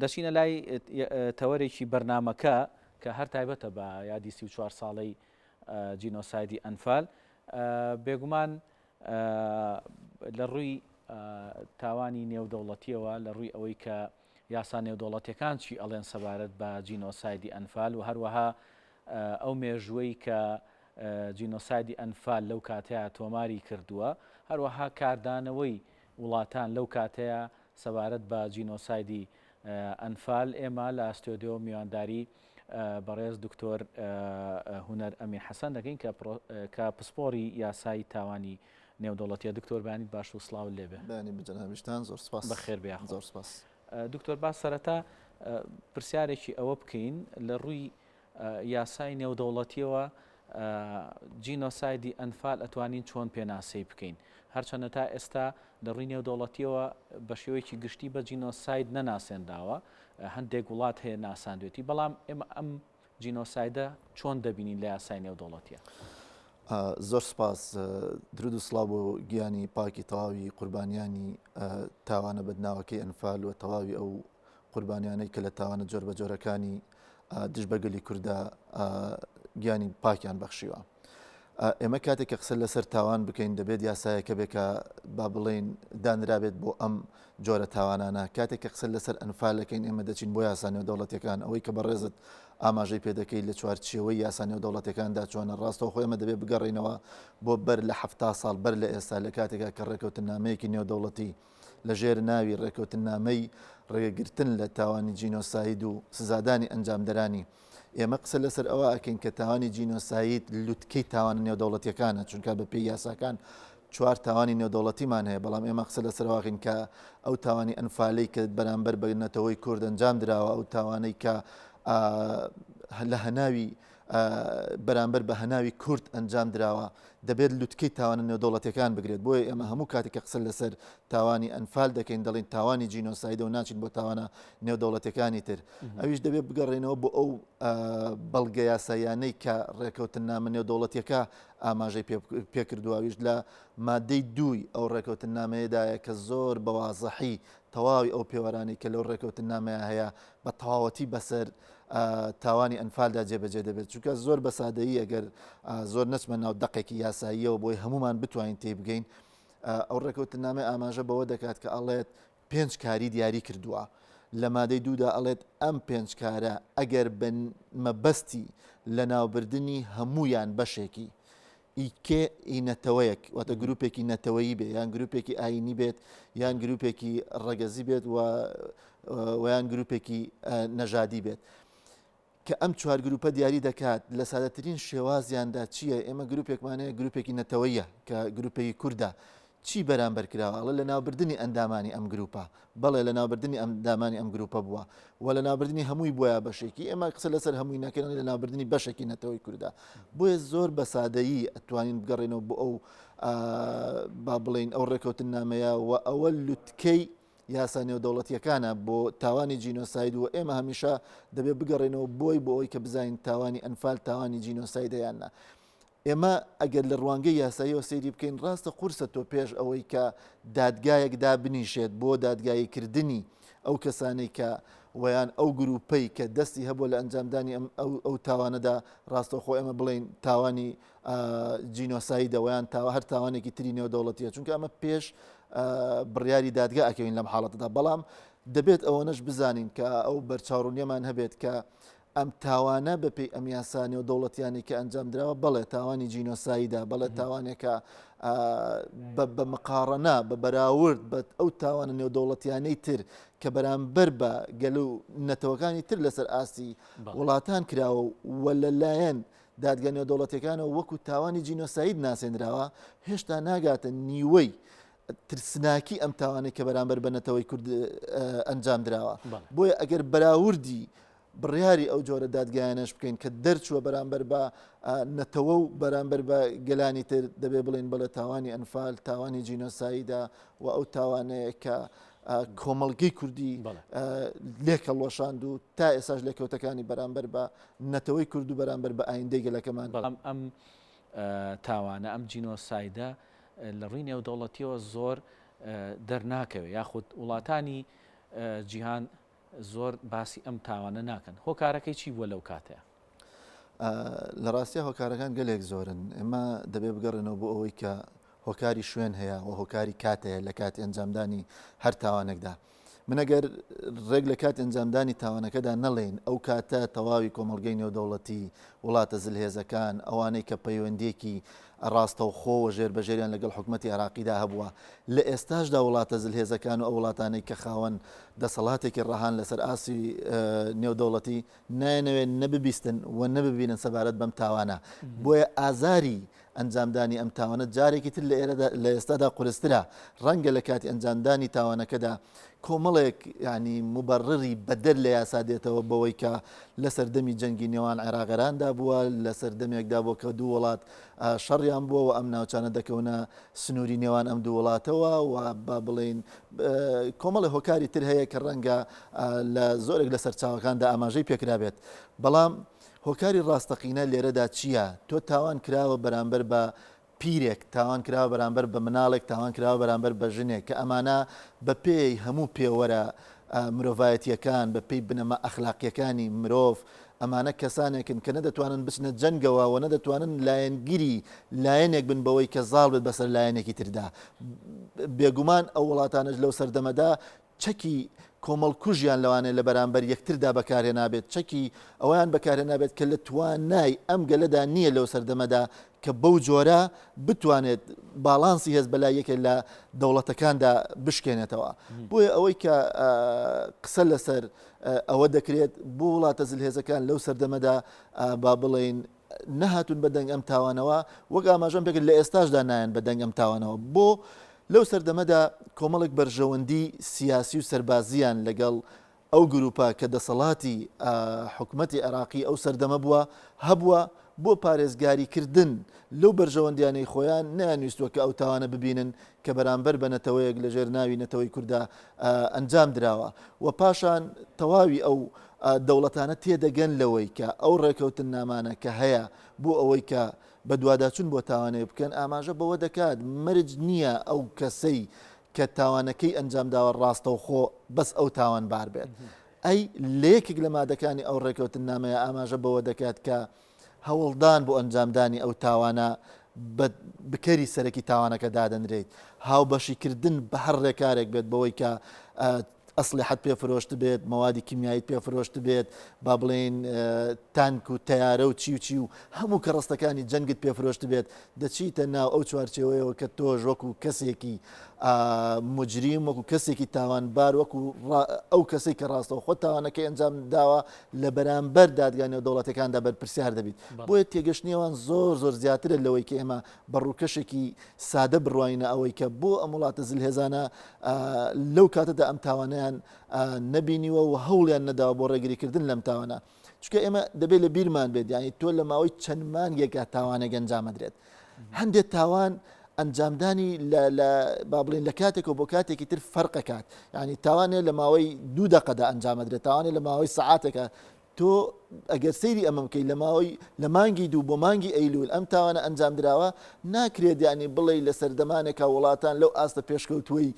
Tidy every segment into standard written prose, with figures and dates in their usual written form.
دەچینە لای تەوەرێکی بەرنامەکە کە هەر تایبەتە بە یادی 34 ساڵەی جینۆسایدی ئەنفال. بێگومان لە ڕووی تاوانی نێودەوڵەتیەوە لە ڕووی ئەوەی کە یاسا نێودەوڵەتیەکان چی ئەڵێن سەبارەت بە جینۆسایدی ئەنفال و هەروەها ئەو مێژووەی کە جینۆسایدی ئەنفال لەو کاتەیە تۆماری کردووە، هەروەها کاردانەوەی وڵاتان لەو کاتەیە سەبارەت بە جینۆسایدی ئەنفال. ئێمە لە ئەستۆدیۆ میوانداری بەڕێز دکتۆر هونەر ئەمین حەسەن دەکەین کە پسپۆری یاسای تاوانی نێودەوڵەتیە. دکتۆر بەیانیت باش و سڵاو لێبێ. بەجەنابیشتان زۆر سپاس. بەخێر بێ. زۆر سپاس. دکتۆر باس سەرەتا پرسیارێکی ئەوە بکەین لە ڕووی یاسای نێودەوڵەتیەوە جینۆسایدی ئەنفال ئەتوانین چۆن پێناسەی بکەین، هەرچەندە تا ئێستا لە ڕووی نێودەوڵەتیەوە بە شێوەیەکی گشتی بە جینۆساید نەناسێنداوە، هەندێک وڵات هەیە ناساندوێتی، بەڵام ئێمە ئەم جینۆسایدە چۆن دەبینین لە یاسای نێودەوڵەتیە؟ زۆر سپاس. درود و سڵاو بۆ گیانی پاکی تەواوی قوربانیانی تاوانە بەدناوەکەی ئەنفال و تەواوی ئەو قوربانیانەی کە لە تاوانە جۆر بە جۆرەکانی دژ بەگەلی کووردا گیانی پاکیان بەخشیوە. ئێمە کاتێک کە قسە لەسەر تاوان بکەین دەبێت یاسایەکە بێکە با بڵێن دانرابێت بۆ ئەم جۆرە تاوانانە. کاتێک کە قسە لەسەر ئەنفالەکەین ئێمە دەچین بۆ یاسا نێودەوڵەتیەکان، ئەوەی کە بەڕێزت ئاماژەی پێدەکەی لە چوارچێوەی یاسا نێودەوڵەتیەکاندا چۆنە. ڕاستەوە خۆ ئێمە دەبێت بگەڕێنەوە بۆ بەر لە 70 ساڵ بەر لە ئێستا، لە کاتێکا کە ڕێکەوتنامەیەکی نێودەوڵەتی لە ژێر ناوی ڕێکەوتنامەی ڕێگەگرتن لە تاوانی جینۆساید و سزادانی ئەنجامدەرانی ئێمە قسە لەسەر ئەوە ئەکەین کە تاوانی جینۆساید لوتکەی تاوان نێودەوڵەتیەکانە، چونکە بە پێی یاساکان 4 تاوانی نێودەوڵەتیمان هەیە، بەڵام ئێمە قسە لەسەر واقعین کە ئەو تاوانی ئەنفالەی کە بەرامبەر بەنەتەوەی کورد ئەنجام درراوە، ئەو تاوانەی کە لە هەناوی بەرامبەر بە هەناوی کورد ئەنجام درراوە دەبێت لوتکەی تاوانە نێودەوڵەتیەکان بگرێت. بۆیە ئێمە هەموو کاتێک قسە لەسەر تاوانی ئەنفال دەکەین دەڵین تاوانی جینۆساید و ناچین بۆ تاوانە نێودەوڵەتیەکانی تر. ئەویش دەبێت بگەڕێنەوە بۆ ئەو بەڵگە یاسایانەی کە ڕێکەوتنامە نێودەوڵەتیەکە ئاماژەی پێکردووەویش لە مادەی 2 ئەو ڕێکەوتنامەیەدایە کە زۆر بەوازەحی تەواوی ئەو پێوەرانی کە لەو ڕێکەوتنامەیە هەیە بە تەواوەتی بەسەر تاوانی ئەنفالدا جێبەجێ دەبێت، چونکە زۆر بەسادەیی ئەگەر زۆر نەچمە ناو دەقێکی یاساییەوە بۆی هەمومان بتوانین تێبگەین. ئەو ڕێکەوتنامە ئاماژە بەوە دەکات کە ئەڵێت 5 کاری دیاری کردووە، لە مادەی 2دا ئەڵێت ئەم 5 کارە ئەگەر بن مەبەستی لە ناوبردننی هەمویان بەشێکی ئیکێ ئینەتەوەیەک واتە گروپێکی نەتەوەیی بێ، یان گروپێکی ئاینی بێت، یان گروپێکی ڕەگەزی بێت ویان گروپێکی نەژادی بێت، کە ئەم 4 گروپە دیاری دەکات. لە سادەترین شێوازیاندا چییە؟ ئێمە گروپێکمانەیە گروپێکی نەتەوەیە کە گروپێکی کووردا چی بەرامبەر کراوە لە ناوبردننی ئەندامانی ئەم گروپە، بەڵێ لە ناوبردننی ئەندامانی ئەم گروپە بووە و لە ناوبردننی هەمووی بۆیە بەشێکی. ئێمە قسە لەسەر هەمووی ناکەن لە ناوبردننی بەشێکی نەتەوەی کووردا. بۆیە زۆر بە سادەیی ئەتوانین بگەڕێنەوە بۆ ئەو با بڵین ئەو ڕێکەوتنامەیە و ئەوە لوتکەی یاسا نێودەوڵەتیەکانە بۆ تاوانی جینۆساید و ئێمە هەمیشە دەبێت بگەڕێنەوە بۆی بۆ ئەوی کە بزانین تاوانی ئەنفال تاوانی جینۆسایدەیاننا. ئێمە ئەگەر لە ڕوانگەی یاساییەوە سەیری بکەین ڕاستە قورسە تۆ پێش ئەوەی کە دادگایەکدا بنیشێت بۆ دادگاییکردنی ئەو کەسانەی کە ویان ئەو گروپەی کە دەستی هەبوو لە ئەنجامدانی ئەو تاوانەدا ڕاستەوخۆ ئێمە بڵین تاوانی جینۆسایدە ویان هەر تاوانێکی تری نێودەوڵەتیە، چونکە ئەمە پێش بڕیاری دادگا ئەکەوین لەم حاڵەتەدا. بەڵام دەبێت ئەوەنەش بزانین کە ئەو بەرچاوڕوونیەمان هەبێت کە ئەم تاوانە بەپێی ئەم یاسا نێودەوڵەتیانی کە ئەنجام درراوە بەڵێ تاوانی جینۆسایدا، بەڵێ تاوانێکە بە مقارەنا بە بەراورد بە ئەو تاوانە نێودەوڵەتیانەی تر کە بەرامبەر بە گەلو نەتەوەکانی تر لەسەر ئاستی وڵاتان کراوە و لەلایەن دادگا نێودەوڵەتیەکانەوە وەکو تاوانی جینۆساید ناسێنراوە، هێشتا ناگاتە نیوەی ترسناکی ئەم تاوانێک کە بەرامبەر بە نەتەوەی کورد ئەنجام درراوە. بۆیە ئەگەر بەراوردی بڕیاری ئەو جۆرە دادگایانەش بکەین کە دەرچووە بەرامبەر بە نەتەوە و بەرامبەر بە گەلانی تر دەبێ بڵێن بەڵێ تاوانی ئەنفال تاوانی جینۆسایدا و ئەو تاوانەیە کە کۆمەڵگەی کوردی لێکە لۆشاند و تا ئێساش لێکەوتەکانی بەرامبەر بە نەتەوەی کورد و بەرامبەر بە ئایندەی گەلەکەمان. ئەم تاوانە ئەم جینۆسایدە لە ڕووی نێودەوڵەتیەوە زۆر دەرناکەوێت، یاخود وڵاتانی جیهان زۆر باسی ئەم تاوانە ناکەن هۆکارەکەی چی بووە لەو کاتەیە لە ڕاستیە هۆکارەکان گەلێک زۆرن ئێمە دەبێ بگەڕێنەوە بۆ ئەوەی کە هۆکاری شوێن هەیە و هۆکاری کاتەیە لە کاتی ئەنجامدانی هەر تاوانێکدا من ئەگەر ڕێک لە کاتی ئەنجامدانی تاوانەکەدا نەڵێن ئەو کاتە تەواوی کۆمەڵگەی نێودەوڵەتی وڵاتە زلهێزەکان ئەوانەی کە پەیوەندیەکی ڕاستەوخۆ و ژێربەژێریان لەگەڵ حکوومەتی عراقیدا هەبووە لە ئێستاشدا وڵاتە زلهێزەکان و ئەو وڵاتانەی کە خاوەن دەسەڵاتێکی ڕەهان لەسەر ئاسی نێودەوڵەتی نایەنەوێت نەببیستن و نەببینن سەبارەت بەم تاوانە بۆیە ئازاری ئەنجامدانی ئەم تاوانە جارێکی تر لە ئێستادا قورسترا ڕەنگە لە کاتی ئەنجامدانی تاوانەکەدا کۆمەڵێک ینی مبەڕڕی بەدەر لە یاسا دێتەوە بەوەی کە لە سەردەمی جەنگی نێوان عێراقەراندا بووە لە سەردەمێکدا بۆ کە دوو وڵات شەڕیان بووە و ئەم ناوچانە دەکەونە سنووری نێوان ئەم دوو وڵاتەوە و با بڵێن کۆمەڵی هۆکاری تر هەیە کە ڕەنگە لە زۆرێک لە سەرچاوەکاندا ئاماژەی پێکرابێت بەڵام هۆکاری ڕاستەقینە لێرەدا چییە؟ تۆ تاوان کراوە بەرامبەر بە پیرێک تاوان کراوە بەرامبەر بە مناڵێک تاوان کراوە بەرامبەر بە ژنێک کە ئەمانە بە پێی هەموو پێوەرە مرۆڤایەتیەکان بە پێی بنەمە ئەخلاقیەکانی مرۆڤ ئەمانە کەسانێکن کە نەدەتوانن بچنە جەنگەوە و نەدەتوانن لایەنگیری لایەنێک بن بەوەی کە زاڵ بێت بەسەر لایەنێکی تردا بێگومان ئەو وڵاتانش لەو سەردەمەدا چەکی کۆمەڵ کوژیان لەوانێ لە بەرامبەر یەکتردا بەکارێ نابێت چەکی ئەویان بەکارێ نابێت کە لە توانای ئەم گەلەدا نییە لەو سەردەمەدا کە بەو جۆرە بتوانێت باڵانسی هێز بەلای یەکێک لە دەوڵەتەکاندا بشکێنێتەوە بۆیە ئەوەی کە قسە لەسەر ئەوە دەکرێت بۆ وڵاتە زلهێزەکان لەو سەردەمەدا با بڵێن نەهاتون بەدەنگ ئەم تاوانەوە وەک ئاماژەم پێکرد لە ئێستاشدا نایەن بەدەنگ ئەم تاوانەوە بۆ لەو سەردەمەدا کۆمەڵێک بەرژەوەندی سیاسی و سەربازیان لەگەڵ ئەو گروپە کە دەسەڵاتی حکوومەتی عێراقی ئەو سەردەمە بووە هەبووە بۆ پارێزگاریکردن لەو بەرژەوەندیانەی خۆیان نەیانویستوە کە ئەو تاوانە ببینن کە بەرامبەر بە نەتەوەیەک لە ژێر ناوی نەتەوەی کووردا ئەنجام درراوە و پاشان تەواوی ئەو دەوڵەتانە تێدەگەن لەوەی کە ئەو ڕێکەوتن نامانە کە هەیە بۆ ئەوەی کە بە دوواداچوون بۆ تاوانەیە بکەن ئاماژە بەوە دەکات مرج نییە ئەو کەسەی کە تاوانەکەی ئەنجام داوە ڕاستە و خۆ بەس ئەو تاوان بار بێت ئەی لەیەکێک لە مادەکانی ئەو ڕێکەوتن نامەیە ئاماژە بەوە دەکات کە هەوڵدان بۆ ئەنجامدانی ئەو تاوانە بکەری سەرەکی تاوانەکە دادەنرێت هاوبەشیکردن بە هەر ڕێکارێک بێت بەوەی کە ئەسلحەت پێفرۆشت بێت مەوادی کیمیایی پێفرۆشت بێت با بڵێن تانک و تەیارە و چی و هەموو کەڕستەکانی جەنگت پێفرۆشت بێت دەچیتە ناو ئەو چوارچێوەیەوە کە تۆژ وەکو کەسێکی مجریم وەکو کەسێکی تاوانبار وەکو ئەو کەسێک کە ڕاستەوە خۆ تاوانەکەی ئەنجام داوە لە بەرامبەر دادگانی و دەوڵەتەکاندا بەرپرسیار دەبیت بۆیە تێگەشتنیەوان زۆر زیاترە لەوەی کە ئێمە بەڕووکەشێکی سادە بڕواینە ئەوەی کە بۆ ئەم وڵاتە زلهێزانە لەو کاتەدا ئەم تاوانیان نەبینیوە و هەوڵیان نەداوە بۆ ڕێگریکردن لەم تاوانە چکە ئێمە دەبێت لە بیرمان بێت ینی تۆ لە ماوەی چەند مانگێکە تاوانێک ئەنجامەدرێت هەندێک تاوان ئەنجامدانی با بڵێن لە کاتێک و بۆ کاتێکی تر فەرقەکات ینی تاوانێ لە ماوەی 2 دقەدا ئەنجامەدرێت تاوانێ لە ماوەی سەعاتێکە تۆ ئەگەر سەیری ئەمە بکەی لە مانگی 2 بۆ مانگی ئەیلول ئەم تاوانە ئەنجام درراوە ناکرێت ینی بڵێ لە سەردەمانێکە وڵاتان لەو ئاستە پێشکەوتووی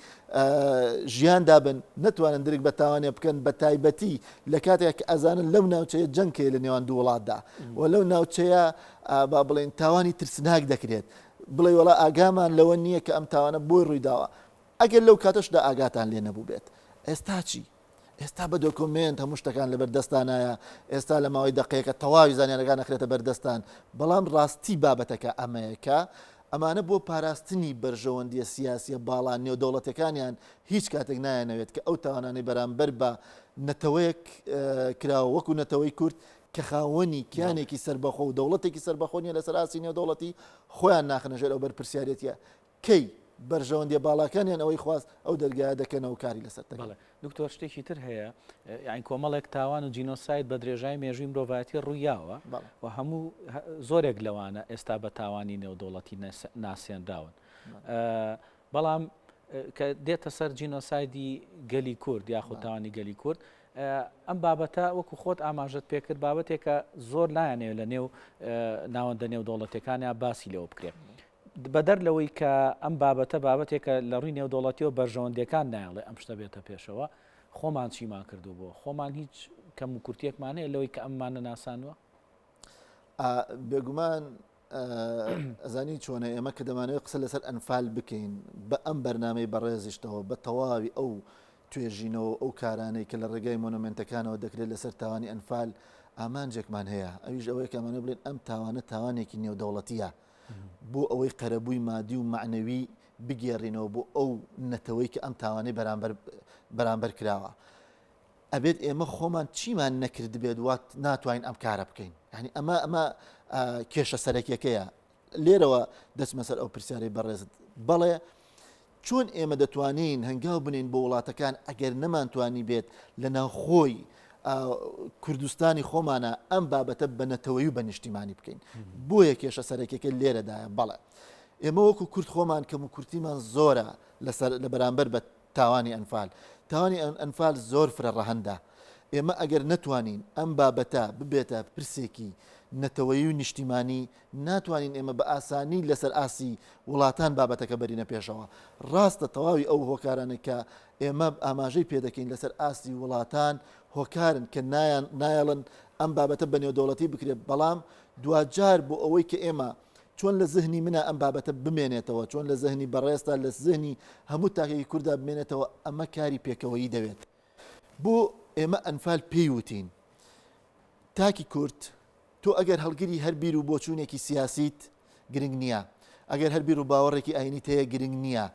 ژیاندا بن نتوانن درک بە تاوانێ بکەن بە تایبەتی لە کاتێک ئەزانن لەو ناوچەیە جەنگکەیە لە نێوان دوو وڵاتدا و لەو ناوچەیە با بڵێن تاوانی ترسناک دەکرێت بڵێ وڵا ئاگامان لەوە نییە کە ئەم تاوانە بۆی ڕوویداوە ئەگەر لەو کاتەشدا ئاگاتان لێ نەبوو بێت ئێستا چی؟ ئێستا بە دۆکۆمنت هەموو شتەکان لە بەردەستانایە ئێستا لە ماوەی دقەیەکە تەواوی زانیارەکان نەخرێتە بەردەستان بەڵام ڕاستی بابەتەکە ئەمەیەکە ئەمانە بۆ پاراستنی بەرژەوەندیە سیاسیە باڵان نێودەوڵەتەکانیان هیچ کاتێک نایەنەوێت کە ئەو تاوانانەی بەرامبەر بە نەتەوەیەک کراوە وەکو نەتەوەی کورد کە خاوەنی کیانێکی سەربەخۆ و دەوڵەتێکی سەربەخۆنیە لەسەر ئاسی نێودەوڵەتی خۆیان ناخنەژێر ئەو بەرپرسیارەتیە کەی بەرژەوەندیە باڵاکانیان ئەوەی خواست ئەو دەرگایە دەکەنەوە کاری لەسەر دەکەن. دکتۆر شتێکی تر هەیە یان کۆمەڵێک تاوان و جینۆساید بە درێژای مێژووی مرۆڤایەتی ڕوویاوە و هەموو زۆرێک لەوانە ئێستا بە تاوانی نێودەوڵەتی ناسێنراون بەڵام کە دێتە سەر جینۆسایدی گەلی کورد یاخود تاوانی گەلی کورد ئەم بابەتە وەکو خۆت ئاماژت پێکرد بابەتێکە زۆر لایەنێ لە نێو ناوەندە نێودەوڵەتەکانیان باسی لەوە بکرێت بەدەر لەوەی کە ئەم بابەتە بابەتێکە لە ڕووی نێودەوڵەتیەوە بەرژەوەندەکان نایڵێ ئەم شتە بێتە پێشەوە خۆمان چیمان کردو بۆ خۆمان هیچ کەم و کورتێکمانەیە لەوەی کە ئەممانە ناسانوە بێگومان ئەزانی چۆنە ئێمە کە دەمانەوێت قسە لەسەر ئەنفال بکەین بە ئەم بەرنامەی بەڕێزیشتەوە بە تەواوی ئەو توێژینەوە ئەو کارانەی کە لە ڕێگای مۆنومنتەکانەوە دەکرێت لەسەر تاوانی ئەنفال ئامانجێکمان هەیە ئەویش ئەوەیە کەمانە بڵێن ئەم تاوانە تاوانێکی نێودەوڵەتیە بۆ ئەوەی قەرەبووی مادی و معنەوی بگێڕینەوە بۆ ئەو نەتەوەی کە ئەم تاوانەی بەرامبەر کراوە ئەبێت ئێمە خۆمان چیمان نەکرد بێت وات ناتوانین ئەم کارە بکەین ینی ئەمە کێشە سەرەکیەکەیە لێرەوە دەچمە سەر ئەو پرسیارەی بەڕێزت بەڵێ چۆن ئێمە دەتوانین هەنگاو بنین بۆ وڵاتەکان ئەگەر نەمانتوانی بێت لە ناوخۆی کوردستانی خۆمانە ئەم بابەتە بە نەتەوەی و بە نیشتیمانی بکەین بۆیە کێشە سەرەکیەکە لێرەدایە بەڵێ ئێمە وەکو کورد خۆمان کەم و کورتیمان زۆرە لە بەرامبەر بە تاوانی ئەنفال تاوانی ئەنفال زۆر فرە ڕەهەندە ئێمە ئەگەر نەتوانین ئەم بابەتە ببێتە پرسێکی نەتەوەی و نیشتیمانی ناتوانین ئێمە بە ئاسانی لەسەر ئاسی وڵاتان بابەتەکە بەرینە پێشەوە ڕاستە تەواوی ئەو هۆکارانە کە ئێمە ئاماژەی پێدەکەین لەسەر ئاسی وڵاتان هۆکارن کە نایەڵن ئەم بابەتە بە نێودەوڵەتی بکرێت بەڵام دوجار بۆ ئەوەی کە ئێمە چۆن لە زهنی منە ئەم بابەتە بمێنێتەوە چۆن لە زهنی بەڕێستا لە زهنی هەموو تاقی کووردا بمێنێتەوە ئەمە کاری پێکەوەیی دەوێت بۆ ئێمە ئەنفال پێی وتین تاکی کورد تۆ ئەگەر هەڵگیری هەر بیر و بۆچوونێکی سیاسیت گرنگ نییە ئەگەر هەر بیر و باوەڕێکی ئاینی هەیە گرنگ نییە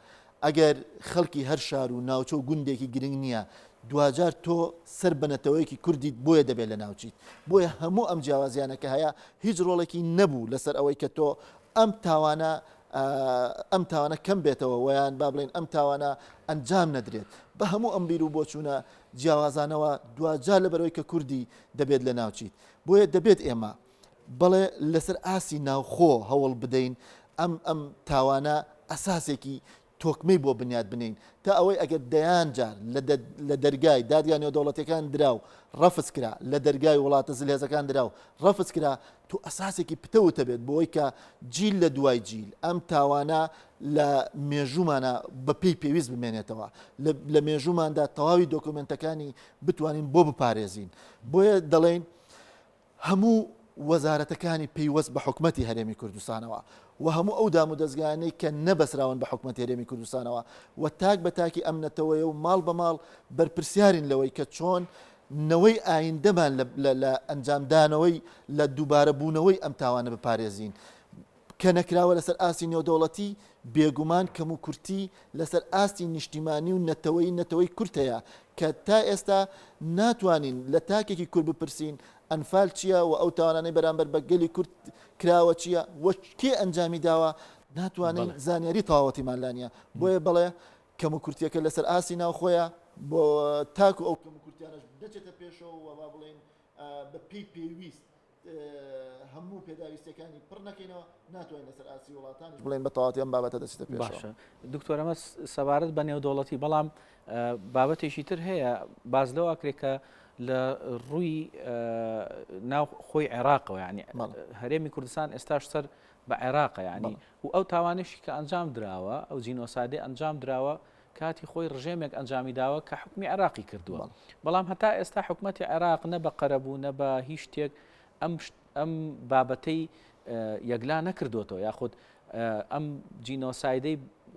ئەگەر خەڵکی هەر شار و ناوچە و گوندێکی گرنگ نییە دوجار تۆ سەر بنەتەوەیەکی کوردیت بۆیە دەبێت لە ناوچیت بۆیە هەموو ئەم جیاوازیانەکە هەیە هیچ ڕۆڵێکی نەبوو لەسەر ئەوەی کە تۆ ئەم تاوانە کەم بێتەوە ویان با بڵێن ئەم تاوانە ئەنجام نەدرێت بە هەموو ئەم بیر و بۆچوونە جیاوازانەوە دوجار لەبەرەوەی کە کوردی دەبێت لە ناوچیت بۆیە دەبێت ئێمە بەڵێ لەسەر ئاسی ناوخۆ هەوڵ بدەین ئەم تاوانە ئەساسێکی تۆکمەی بۆ بنیاد بنین تا ئەوەی ئەگەر دەیان جار لە دەرگای دادگای نێودەوڵەتیەکان دراو ڕەفز کرا لە دەرگای وڵاتە زلهێزەکان دراو ڕەفز کرا تو ئەساسێکی پتەوتە بێت بۆی کە جیل لە دوای جیل ئەم تاوانە لە مێژومانە بەپێی پێویست بمێنێتەوە لە مێژوماندا تەواوی دۆکومنتەکانی بتوانین بۆ بپارێزین بۆیە دەڵێن هەموو وەزارەتەکانی پەیوەست بە حکومەتی هەرێمی کوردستانەوە و هەموو ئەو دام و دەستگانەی کە نەبەسراون بە حکومەتی هەرێمی کوردستانەوە و تاک بە تاکی ئەم نەتەوەیە و ماڵ بە ماڵ بەرپرسیارین لەوەی کە چۆن نەوەی ئایندەمان لە ئەنجامدانەوەی لە دووبارە بوونەوەی ئەم تاوانە بپارێزین کە نەکراوە لەسەر ئاسی نێودەوڵەتی بێگومان کەم و کورتی لەسەر ئاستی نیشتیمانی و نەتەوەی کورتەیە کە تا ئێستا ناتوانین لە تاکێکی کورد بپرسین ئەنفال چییە و ئەو تاوانانەی بەرامبەر بە گەلی کورد کراوە چییە وە کێ ئەنجامی داوە ناتوانین زانیاری تەواوەتیمان لانیە بۆیە بڵێ کەم و کورتیەکە لەسەر ئاسی ناوخۆیە بۆ تاکو ئەو کەم و کورتیانەش دەچێتە پێشەوە و با بڵێن بە پێی پێویست هەموو پێداویستەکانی پڕ نەکەینەوە ناتوانین لەسەر ئاسی وڵاتانی بڵێن بە تەواوەتی ئەم بابەتە دەچێتە پێشەوە. باشە دکتۆر ئەمە سەبارەت بە نێودەوڵەتی بەڵام بابەتێکی تر هەیە باز لەوە کرێت کە لە ڕووی ناو خۆی عێراقەوە یعنی هەرێمی کوردستان ئێستاش سەر بە عێراقە یعنی و ئەو تاوانشی کە ئەنجام دراوە ئەو جینۆسایدی ئەنجام دراوە کاتی خۆی ڕژێمێک ئەنجامی داوە کە حکومی عێراقی کردووە بەڵام هەتا ئێستا حکومەتی عێراق نە بە قەرەبوو نە بە هیچ شتێک ئەم بابەتەی یەکلا نەکردوێتەوە یاخود ئەم جینۆسایدەی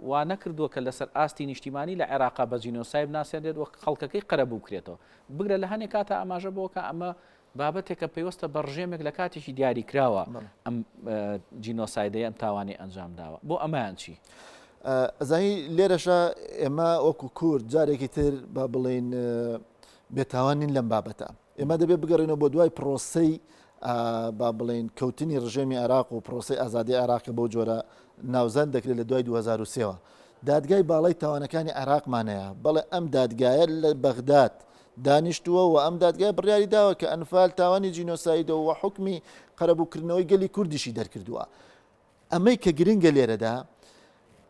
وا نەکردووە کە لەسەر ئاستی نیشتیمانی لە عێراقا بە جینۆسایب ناسێنرێت وە خەڵکەکەی قەرەبوو بکرێتەوە بگرە لە هەنێک کاتە ئاماژە بۆکە ئەمە بابەتێکە پێوەستە بە ڕژێمێک لە کاتێکی دیاری کراوە ئەم جینۆسایدەیە ئەم تاوانی ئەنجام داوە بۆ ئەمایان چی؟ ئەزانی لێرەشە ئێمە وەکو کورد جارێکی تر با بڵێن بێتاوانین لەم بابەتە ئێمە دەبێت بگەڕێنەوە بۆ دوای پرۆسەی با بڵێن کەوتنی ڕژێمی عێراق و پرۆسی ئازادی عێراق بۆ جۆرە ناوزەند دەکرێت لە دوای 2023ەوە دادگای باڵای تاوانەکانی عێراقمانەیە بەڵێ ئەم دادگایە لە بەغداد دانیشتووە و ئەم دادگای بڕیاری داوە کە ئەنفال تاوانی جینۆسایدەوە و حکمی قەرەبووکردنەوەی گەلی کوردیشی دەرکردووە ئەمەی کە گرنگە لێرەدا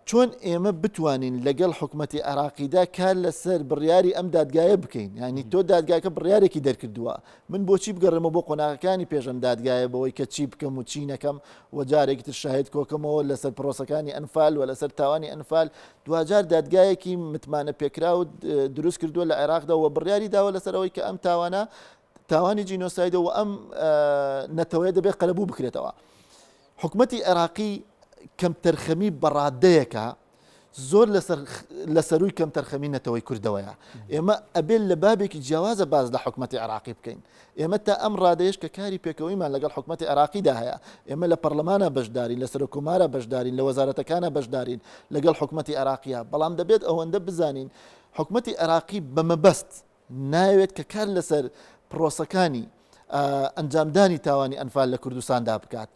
چۆن ئێمە بتوانین لەگەڵ حکوومەتی عراقیدا کار لەسەر بڕیاری ئەم دادگایە بکەین، ینی تۆ دادگاکە بڕیارێکی دەرکردووە، من بۆچی بگەڕێمە بۆ قۆناغەکانی پێشەم دادگایە بەوەی کە چی بکەم و چی نەکەم و جارێکی تر شاهد کۆکەمەوە لەسەر پرۆسەکانی ئەنفال و لەسەر تاوانی ئەنفال دوجار دادگایەکی متمانە پێکرا و دروست کردووە لە عێراقدا و بڕیاری داوە لەسەرەوەی کە ئەم تاوانی جینۆسایدە و ئەم نەتەوەیە دەبێت قەرەبوو بکرێتەوە. حکوومەتی عێراقی کەم تەرخەمی بەڕادەیەکە زۆر لەسەروی کەم تەرخەمی نەتەوەی کوردەوەیە. ئێمە ئەبێت لە بابێکی جیاوازە باز لە حکوومەتی عراقی بکەین. ئێمە تا ئەم ڕادەیەش کە کاری پێکەوەیمان لەگەڵ حکوومەتی عراقیدا هەیە، ئێمە لە پەرلەمانە بەشدارین، لە سەرۆکومارە بەشدارین، لە وەزارەتەکانە بەشدارین لەگەڵ حکوومەتی عراقیە، بەڵام دەبێت ئەوەندە بزانین حکوومەتی عراقی بەمەبەست ناوێت کە کار لەسەر پرۆسەکانی ئەنجامدانی تاوانی ئەنفال لە کوردستاندا بکات.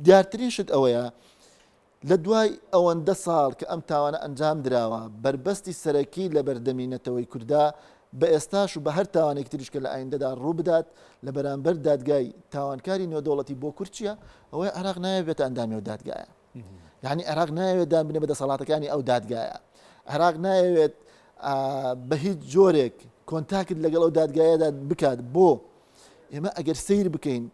دیارترینشت ئەوەیە لە دوای ئەوەندە ساڵ کە ئەم تاوانە ئەنجام دراوە بەربەستی سەرەکی لە بەردەمینەتەوەی کووردا بە ئێستاش و بە هەر تاوانێک تریشکە لە ئایندەدا ڕوو بدات لە بەرامبەر دادگای تاوانکاری نێودەوڵەتی بۆ کورد چییە؟ ئەوەی عراق نایەوێت ئەندامی و دادگایە، یعنی عراق نایەوێت دان بنێ بە دەسەڵاتەکانی ئەو دادگایە، عراق نایەوێت بە هیچ جۆرێک کۆنتاکت لەگەڵ ئەو دادگایەدا بکات. بۆ ئێمە ئەگەر سیر بکەین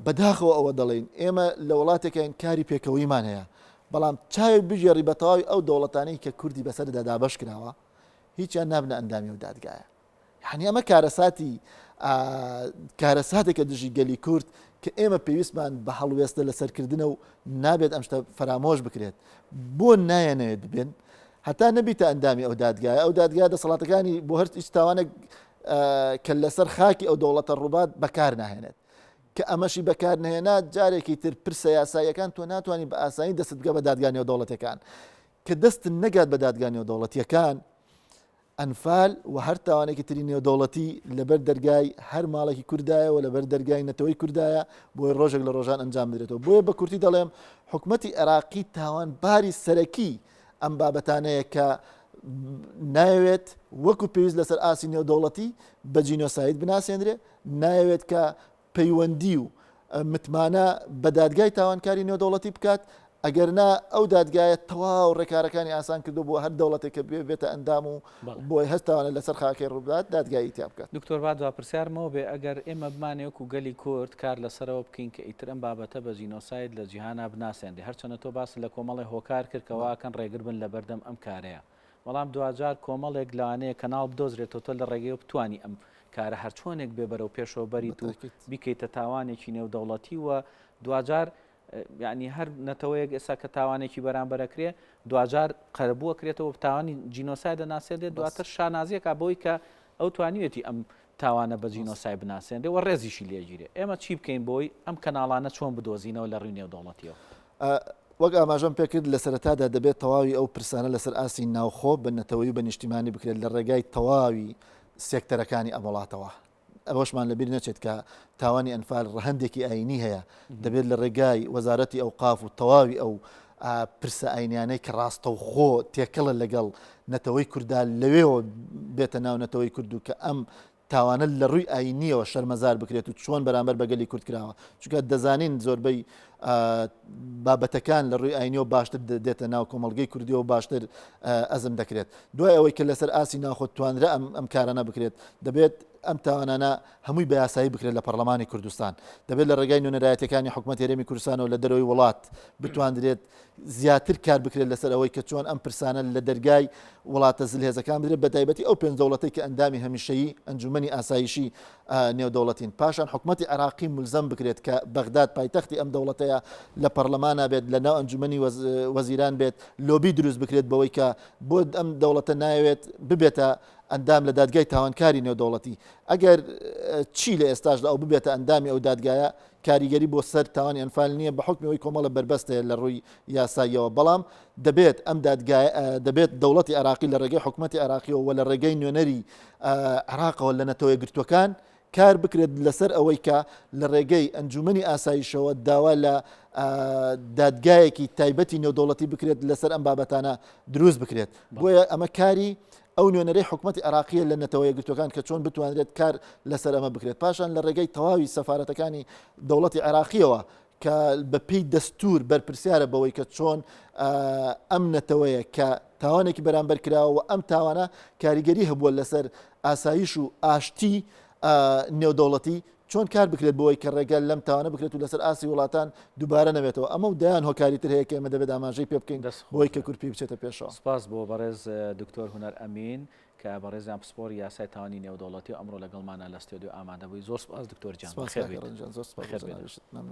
بەداخەوە ئەوە دەڵێن ئێمە لە وڵاتێکین کاری پێکەوەیمان هەیە، بەڵام چاوی بژێڕی بە تەواوی ئەو دەوڵەتانەی کە کوردی بەسەردا دابەش کراوە هیچیان نابنە ئەندامی و دادگایە. یعنی ئەمە کارەساتێکە دژی گەلی کورد کە ئێمە پێویستمان بە هەڵوێستە لەسەرکردنە و نابێت ئەم شتە فەرامۆش بکرێت. بۆ نایەنێت ببێن هەتا نەبیتە ئەندامی ئەو دادگایە، ئەو دادگایە دەسەڵاتەکانی بۆ هەر هیچ تاوانێک کە لەسەر خاکی ئەو دەوڵەتە ڕووبات بەکار ناهێنێت، کە ئەمەشی بەکار نهێنات جارێکی تر پرسە یاساییەکان تۆ ناتوانانی بە ئاسانی دەست بگە بە دادگانی و دەوڵەتەکان کە دەستن نەگات بە دادگانی و دەوڵەتیەکان ئەنفال و هەر تاوانێکی تری نێودەوڵەتی لەبەر دەرگای هەر ماڵێکی کوردایە و لەبەر دەرگای نەتەوەی کوردایە بۆی ڕۆژێک لە ڕۆژان ئەنجام بدرێتەوە. بۆیە بە کورتی دەڵێم حکوومەتی عێراقی تاوان باری سەرەکی ئەم بابەتانەیە کە نایەوێت وەکو پێویست لەسەر ئاسی نێودەوڵەتی بە جینۆساید بناسێنرێ، نایەوێت کە پەیوەندی و متمانە بە دادگای تاوانکاری نێودەوڵەتی بکات، ئەگەرنا ئەو دادگایە تەواو ڕێکارەکانی ئاسان کردو بۆ هەر دەوڵەتێکە بێتە ئەندام و بۆی هەستاوانە لەسەر خاکەی ڕووبات دادگایی تیا بکات. دکتۆر با پرسیارمەوە بێ ئەگەر ئێمە بمانێک و گەلی کورد کار لەسەرەوە بکەین کە ئیتر ئەم بابەتە بە جینۆساید لە جیهانا بناسێندێ، هەرچەنە تۆ باس لە کۆمەڵی هۆکار کردکەواکەن ڕێگر بن لە بەردەم ئەم کارەیە، بەڵام دوجار کۆمەڵێک لەوانەیە کەناڵ بدۆزرێتەوە تۆ لە ڕێگەیە بتوانی ئەم کارە هەر چۆنێک بێ بەرەو پێشەوە بەریت و بیکەیتە تاوانێکی نێودەوڵەتی و دوجار یعنی هەر نەتەوەیەک ئێستا کە تاوانێکی بەرامبەرەکرێ دوجار قەرەبووە کرێتەوە تاوانی جینۆسای دەناسێنێت دواتر شانازیەکە بۆی کە ئەو توانیوێتی ئەم تاوانە بە جینۆسای بناسێنێ و ڕێزیشی لێگیرێ. ئێمە چی بکەین بۆی ئەم کەناڵانە چۆن بدۆزینەوە لە ڕووی نێودەوڵەتیەوە؟ وەک ئاماژەم پێکرد لە سەرەتادا دەبێت تەواوی ئەو پرسانە لەسەر ئاسی ناوخۆ بە نەتەوەی بە نیشتیمانی بکرێت لە ڕێگای تەواوی سێکتەرەکانی ئەم وڵاتەوە. ئەوەشمان لەبیر نەچێت کە تاوانی ئەنفال ڕەهەندێکی ئاینی هەیە، دەبێت لە ڕێگای وەزارەتی ئەوقاف و تەواوی ئەو پرسە ئاینیانەی کە ڕاستەوخۆ تێکەڵە لەگەڵ نەتەوەی کووردا لەوێەوە بێتە ناو نەتەوەی کورد و کە ئەم تاوانە لە ڕووی ئاینیەوە شەرمەزار بکرێت و چۆن بەرامبەر بەگەلی کورد کراوە، چونکە دەزانین زۆربەی بابەتەکان لە ڕووی ئاینیەوە باشتر دێتە ناو کۆمەڵگەی کوردیەوە باشتر ئەزم دەکرێت. دوای ئەوەی کە لەسەر ئاسی ناوخۆ توانرە ئەم کارانە بکرێت دەبێت ئەم تاوانانە هەمووی بە یاسایی بکرێت لە پەرلەمانی کوردستان، دەبێت لە ڕێگای نوێنەرایەتەکانی حکوومەتی هەرێمی کوردستانەوە لە دەرەوەی وڵات بتواندرێت زیاتر کار بکرێت لەسەر ئەوەی کە چۆن ئەم پرسانە لە دەرگای وڵاتە زلهێزەکان بدرێت بە تایبەتی ئەو پێنج دەوڵەتەی کە ئەندامی هەمیشەیی ئەنجومەنی ئاسایشی نێودەوڵەتین. پاشان حکوومەتی عراقی ملزم بکرێت کە بەغداد پایتەختی ئەم دەوڵەتەیە لە پەرلەمانە بێت لە ناو ئەنجومەنی وەزیران بێت لۆبی دروست بکرێت بەوەی کە بۆ ئەم دەوڵەتە نایەوێت ببێتە ئەندام لە دادگای تاوانکاری نێودەوڵەتی. ئەگەر چی لە ئێستاشدا ئەو ببێتە ئەندامی ئەو دادگایە کاریگەری بۆ سەر تاوانی ئەنفال نییە بە حکمەوەی کۆمەڵە بربەستەیە لە ڕووی یاساییەوە، بەڵام دەبێت ئەم دادگایە دەبێت دەوڵەتی عراقی لە ڕێگەی حکوومەتی عراقیەوە و لە ڕێگەی نوێنەری عراقەوە لە نەتەوەی گرتوەکان کار بکرێت لەسەر ئەوەی کە لە ڕێگەی ئەنجومەنی ئاسایشەوە داوا لە دادگایەکی تایبەتی نێودەوڵەتی بکرێت لەسەر ئەم بابەتانە دروست بکرێت. بۆیە ئەمە کاری ئەو نوێنەرەی حکوومەتی عراقیە لە نەتەوەی گرتوەکان کە چۆن بتوانرێت کار لەسەر ئەمە بکرێت. پاشان لە ڕێگەی تەواوی سەفارەتەکانی دەوڵەتی عراقیەوە کە بەپێی دەستور بەرپرسیارە بەوەی کە چۆن ئەم نەتەوەیە کە تاوانێکی بەرامبەر کراوە و ئەم تاوانە کاریگەری هەبووە لەسەر ئاسایش و ئاشتی نێودەوڵەتی چۆن کار بکرێت بەوەی کە ڕێگەل لەم تاوانە بکرێت و لەسەر ئاسی وڵاتان دووبارە نەبێتەوە ئەمە و دەیان هۆکاری تر هەیە کە ئێمە دەبێت ئاماژەی پێ بکەین بۆی کە کورپی بچێتە پێشەوە. سپاس بۆ بەڕێز دکتۆر هونەر ئەمین کە بەڕێزیان پسپۆری یاسای تاوانی نێودەوڵەتی ئەمڕۆ لەگەڵمانە لە ستودیۆ ئامادە بووی. زۆر سپاس دکتۆر جان. زۆر سپاس.